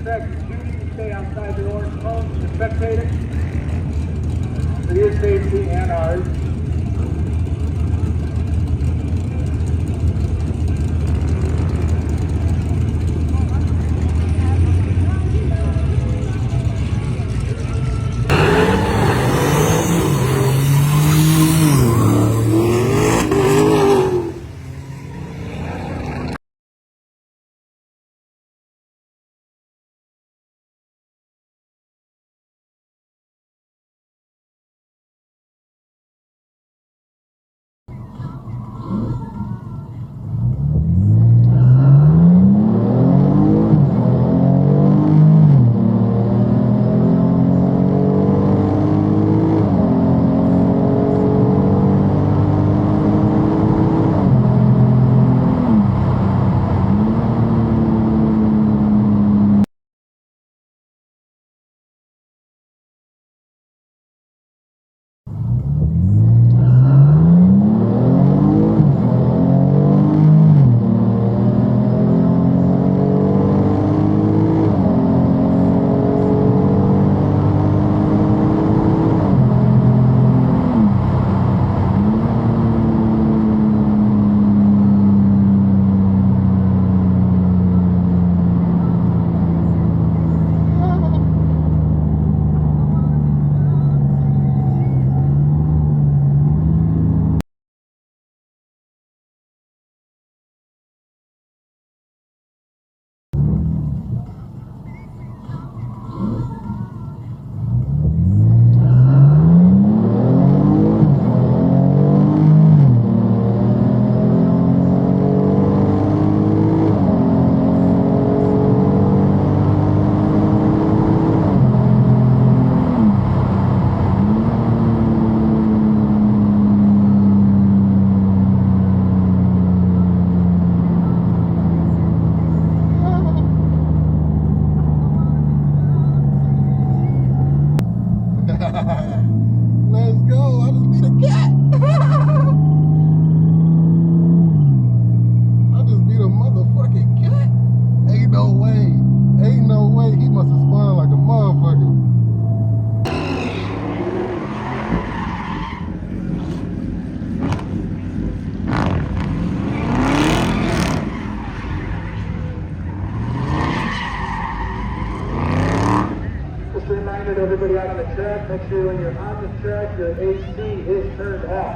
track, you stay outside the orange cones to spectator. For your safety and ours. Let's go. I just beat a cat. I just beat a motherfucking cat. Ain't no way. Ain't no way. He must have spun like a motherfucker. Just a reminder to everybody out on the track, make sure when you're on the track, your AC is turned off.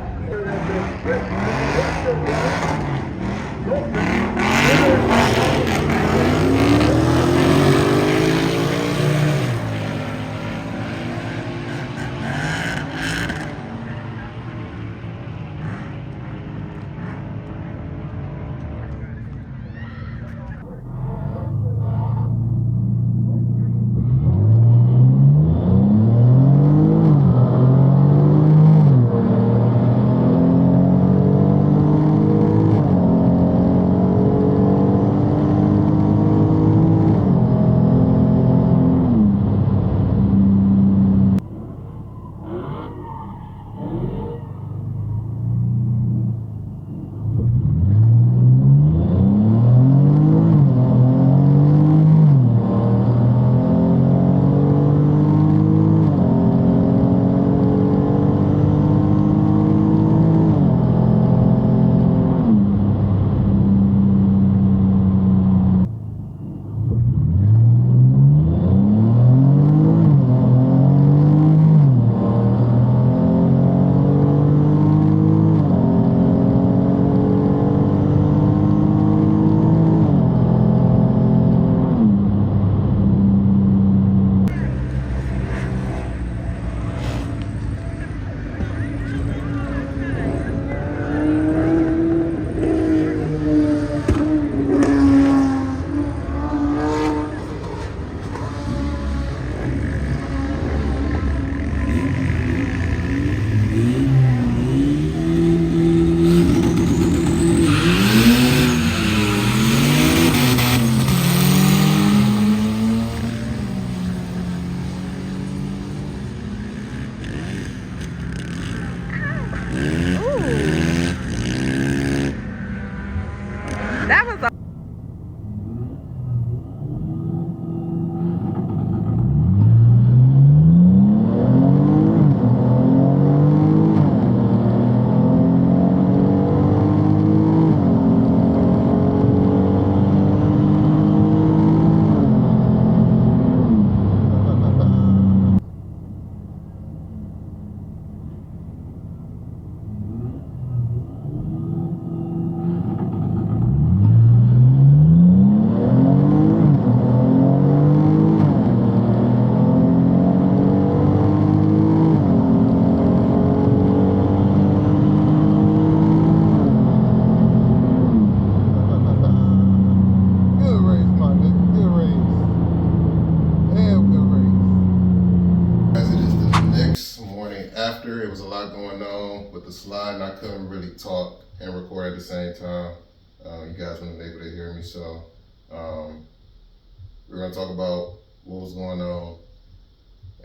was a lot going on with the slide, and I couldn't really talk and record at the same time. You guys weren't able to hear me, so we're gonna talk about what was going on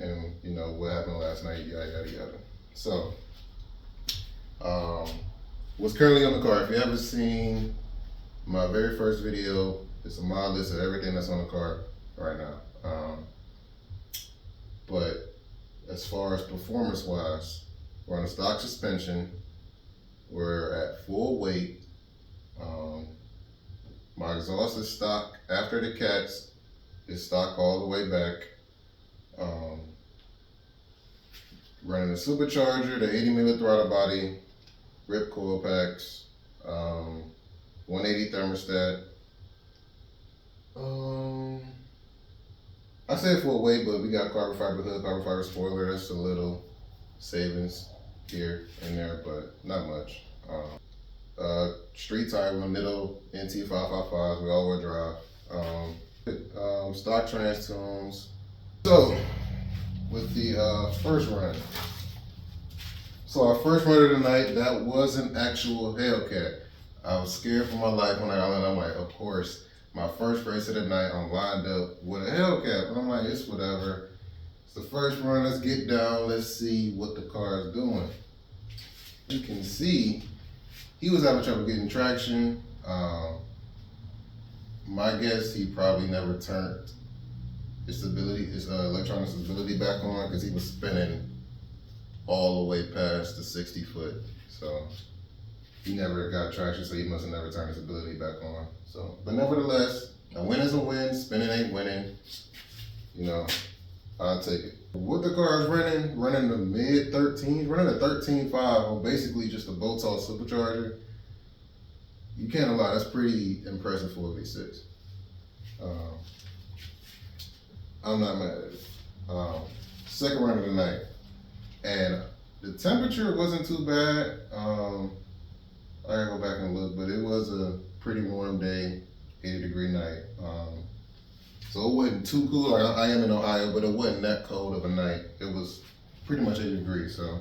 and what happened last night, yada yada yada. So, what's currently on the car? If you haven't seen my very first video, it's a mod list of everything that's on the car right now. But as far as performance-wise, we're on a stock suspension. We're at full weight. My exhaust is stock after the cats. It's stock all the way back. Running the Supercharger, the 80mm throttle body, Ripp coil packs, 180 thermostat. I say full weight, but we got carbon fiber hood, carbon fiber spoiler. That's a little savings here and there, but not much. Street tire with middle NT 555s. We all-wheel drive. Stock trans tunes. So with the first run. So our first run of the night, that was an actual Hellcat. I was scared for my life when I got on. I'm like, of course, my first race of the night, I'm lined up with a Hellcat. But I'm like, it's whatever. It's the first run, let's get down, let's see what the car is doing. You can see he was having trouble getting traction. My guess, he probably never turned his electronic stability back on because he was spinning all the way past the 60 foot. So he never got traction, so he must have never turned his ability back on. So, but nevertheless, a win is a win, spinning ain't winning. I'll take it. What the car is running the mid 13s, running a 13.5, or basically just a bolt-on supercharger. You can't lie, that's pretty impressive for a V6. I'm not mad at it. Second run of the night, and the temperature wasn't too bad. I gotta go back and look, but it was a pretty warm day, 80-degree night. So it wasn't too cool. I am in Ohio, but it wasn't that cold of a night. It was pretty much 80 degrees. So,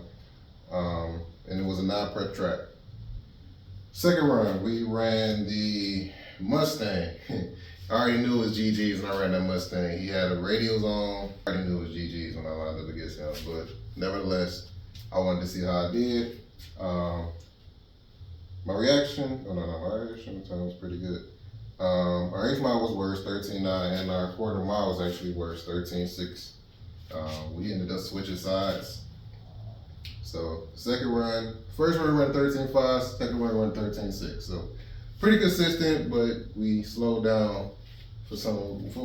and it was a non-prep track. Second run, we ran the Mustang. I already knew it was GG's when I ran that Mustang. He had the radios on. I already knew it was GG's when I lined up against him, but nevertheless, I wanted to see how I did. My reaction time was pretty good. Our 8th mile was worse, 13.9, and our quarter mile was actually worse, 13.6. We ended up switching sides. So second run, first run ran 13.5, second run ran 13.6. So pretty consistent, but we slowed down for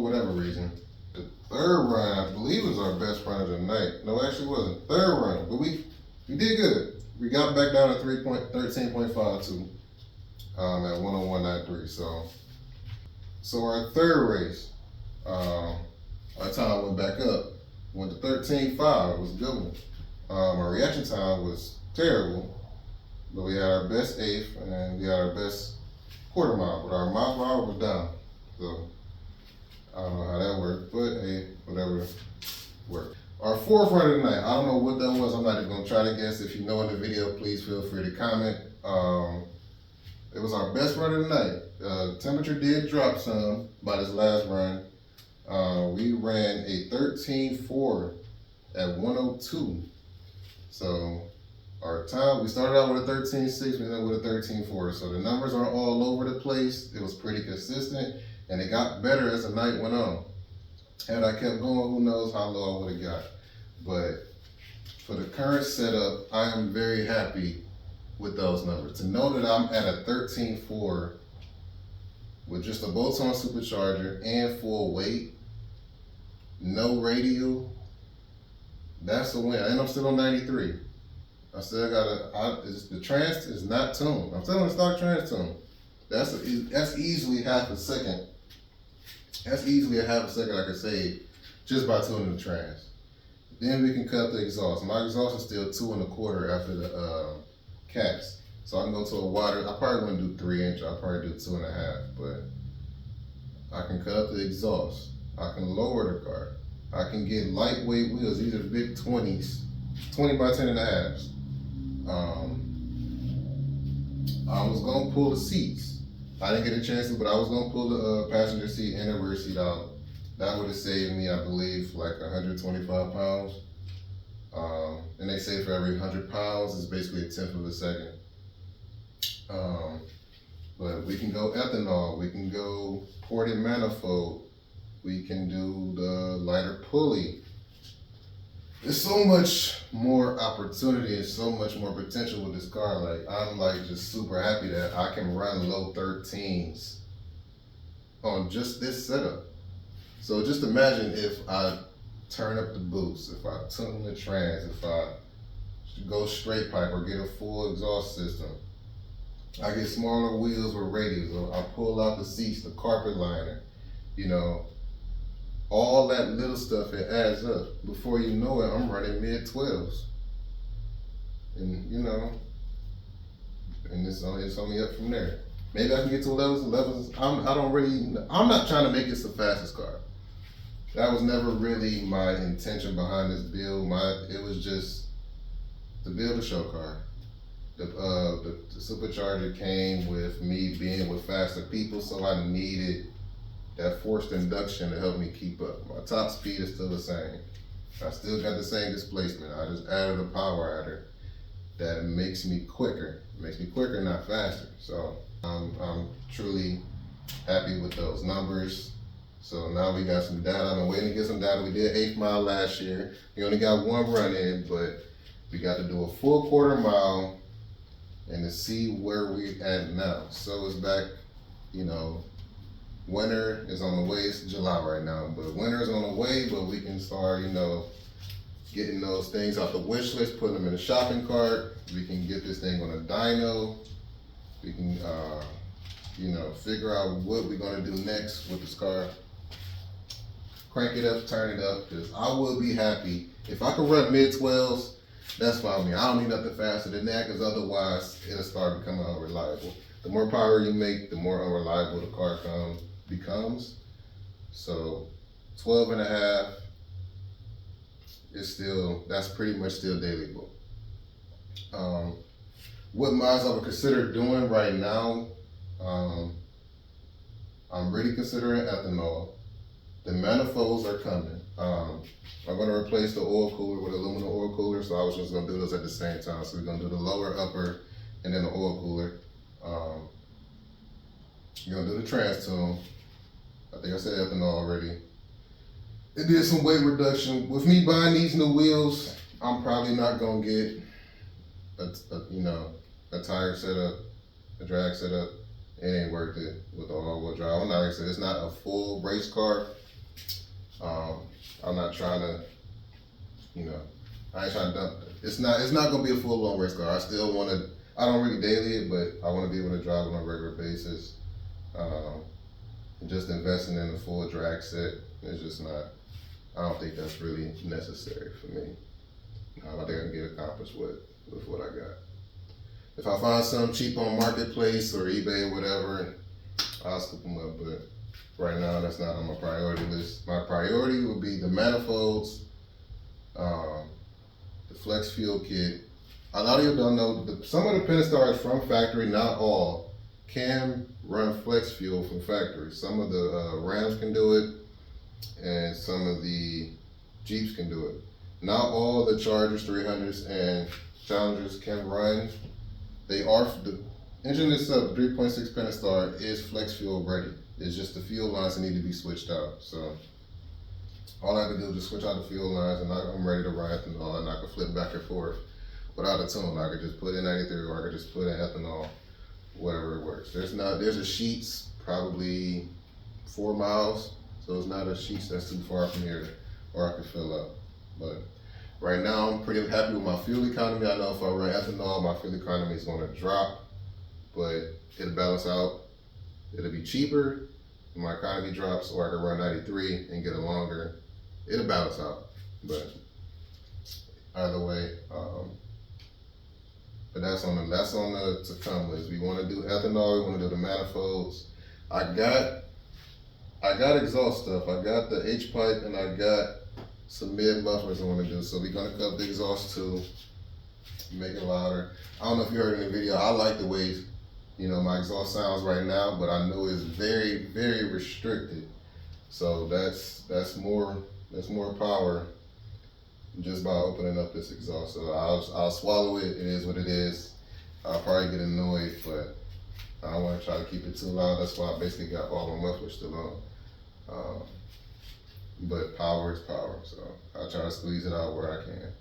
whatever reason. The third run, I believe, was our best run of the night. No, actually it wasn't. Third run, but we did good. We got back down to 13.52 at 101.93. So our third race, our time went back up. Went to 13.5. It was a good one. Our reaction time was terrible, but we had our best 8th and we had our best quarter mile, but our mile was down. So I don't know how that worked, but hey, whatever worked. Our fourth run of the night, I don't know what that was. I'm not even gonna try to guess. If you know in the video, please feel free to comment. It was our best run of the night. Temperature did drop some by this last run. We ran a 13.4 at 102. So our time, we started out with a 13.6, we ended up with a 13.4. So the numbers are all over the place. It was pretty consistent, and it got better as the night went on. Had I kept going, who knows how low I would have got. But for the current setup, I am very happy with those numbers. To know that I'm at a 13.4 with just a bolt-on supercharger and full weight, no radial, that's a win. And I'm still on 93. I still got the trans is not tuned. I'm still on the stock trans tune. That's easily half a second. That's easily a half a second I could save just by tuning the trans. Then we can cut the exhaust. My exhaust is still 2 1/4 after the cats. So I can go to a wider, I probably wouldn't do 3 inch, I'll probably do 2 1/2, but I can cut up the exhaust. I can lower the car. I can get lightweight wheels. These are big 20s, 20 by 10 1/2s. I was gonna pull the seats. I didn't get a chance to, but I was gonna pull the passenger seat and the rear seat out. That would have saved me, I believe, like 125 pounds. And they say for every 100 pounds, it's basically a tenth of a second. But we can go ethanol, we can go ported manifold, we can do the lighter pulley. There's so much more opportunity and so much more potential with this car. Like, I'm like just super happy that I can run low 13s on just this setup. So just imagine if I turn up the boost, if I tune the trans, if I go straight pipe or get a full exhaust system. I get smaller wheels with radials, or I pull out the seats, the carpet liner, you know, all that little stuff, it adds up. Before you know it, I'm running mid-12s. And, you know, and it's only up from there. Maybe I can get to 11s. I'm not trying to make this the fastest car. That was never really my intention behind this build. It was just to build a show car. The Supercharger came with me being with faster people, so I needed that forced induction to help me keep up. My top speed is still the same. I still got the same displacement. I just added a power adder that makes me quicker. It makes me quicker, not faster. So I'm truly happy with those numbers. So now we got some data. I've been waiting to get some data. We did 8th mile last year. We only got one run in, but we got to do a full quarter mile and to see where we at now. So it's back, you know, winter is on the way. It's July right now, but winter is on the way, but we can start, you know, getting those things off the wish list, putting them in a shopping cart. We can get this thing on a dyno. We can, you know, figure out what we're gonna do next with this car. Crank it up, turn it up, because I will be happy. If I can run mid-12s, that's fine with me. I don't need nothing faster than that, because otherwise it'll start becoming unreliable. The more power you make, the more unreliable the car becomes. So 12 and a half is still, that's pretty much still dailyable. What miles I would consider doing right now, I'm really considering ethanol. The manifolds are coming. I'm gonna replace the oil cooler with aluminum oil cooler, so I was just gonna do those at the same time. So we're gonna do the lower, upper, and then the oil cooler. You're gonna do the trans tune. I think I said ethanol already. It did some weight reduction. With me buying these new wheels, I'm probably not gonna get a tire setup, a drag setup. It ain't worth it with the all-wheel drive. I'm not gonna say it's not a full race car. I'm not trying to, you know, I ain't trying to dump it. It's not gonna be a full-blown race car. I don't really daily it, but I want to be able to drive on a regular basis. Just investing in a full drag set is just not, I don't think that's really necessary for me. I think I can get accomplished with what I got. If I find something cheap on Marketplace or eBay or whatever, I'll scoop them up, but right now that's not on my priority list. My priority would be the manifolds, the flex fuel kit. A lot of you don't know, some of the Pentastars from factory, not all, can run flex fuel from factory. Some of the Rams can do it, and some of the Jeeps can do it. Not all the Chargers, 300s, and Challengers can run. The engine itself, 3.6 Pentastar, is flex fuel ready. It's just the fuel lines that need to be switched out. So all I have to do is just switch out the fuel lines, and I'm ready to run ethanol, and I can flip back and forth without a tune. I could just put in 93, or I could just put in ethanol, whatever it works. There's a Sheets, probably 4 miles, so it's not a Sheets that's too far from here, or I can fill up. But right now, I'm pretty happy with my fuel economy. I know if I run ethanol, my fuel economy is going to drop, but it'll balance out. It'll be cheaper, my economy drops, or I can run 93 and get a longer. It'll balance out, but either way. But that's on the to come list. We want to do ethanol. We want to do the manifolds. I got exhaust stuff. I got the H pipe, and I got some mid mufflers I want to do. So we're gonna cut the exhaust too. make it louder. I don't know if you heard in the video, I like the way, you know, my exhaust sounds right now, but I know it's very, very restricted. So that's more power just by opening up this exhaust. So I'll swallow it. It is what it is. I'll probably get annoyed, but I don't want to try to keep it too loud. That's why I basically got all my mufflers still on. But power is power, so I'll try to squeeze it out where I can.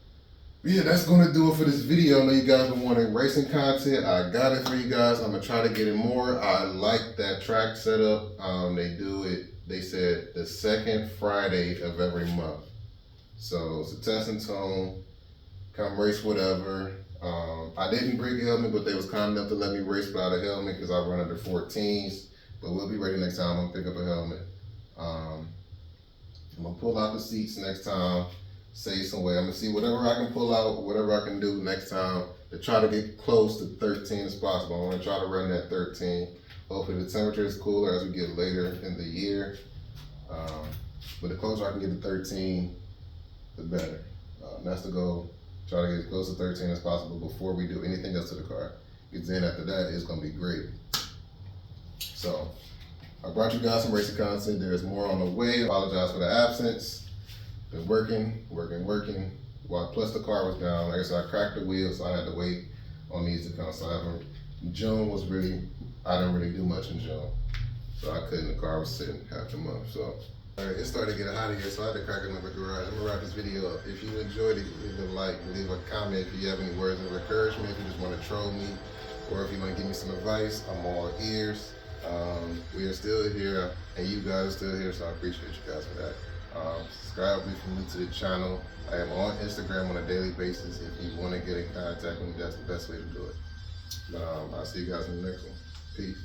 But yeah, that's gonna do it for this video. I know you guys been wanting racing content. I got it for you guys. I'm gonna try to get it more. I like that track setup. They do it, they said the second Friday of every month. So it's a test and tone, come race whatever. I didn't bring a helmet, but they was kind enough to let me race without a helmet because I run under 14s. But we'll be ready next time. I'm gonna pick up a helmet. I'm gonna pull out the seats next time, save some weight. I'm gonna see whatever I can pull out, whatever I can do next time to try to get close to 13 as possible. I wanna try to run that 13. Hopefully the temperature is cooler as we get later in the year. But the closer I can get to 13, the better. That's the goal. Try to get as close to 13 as possible before we do anything else to the car. Because then after that, it's gonna be great. So, I brought you guys some racing content. There's more on the way. I apologize for the absence. Been working. Well, plus the car was down. Like I said, I cracked the wheel, so I had to wait on these to come. So June was really, I didn't really do much in June. So I couldn't, the car was sitting half the month. So, all right, it started to get hot in here, so I had to crack another garage. I'm gonna wrap this video up. If you enjoyed it, leave a like, leave a comment if you have any words of encouragement, if you just wanna troll me, or if you wanna give me some advice, I'm all ears. We are still here, and you guys are still here, so I appreciate you guys for that. Subscribe if you're new to the channel. I am on Instagram on a daily basis. If you want to get in contact with me, that's the best way to do it. But I'll see you guys in the next one. Peace.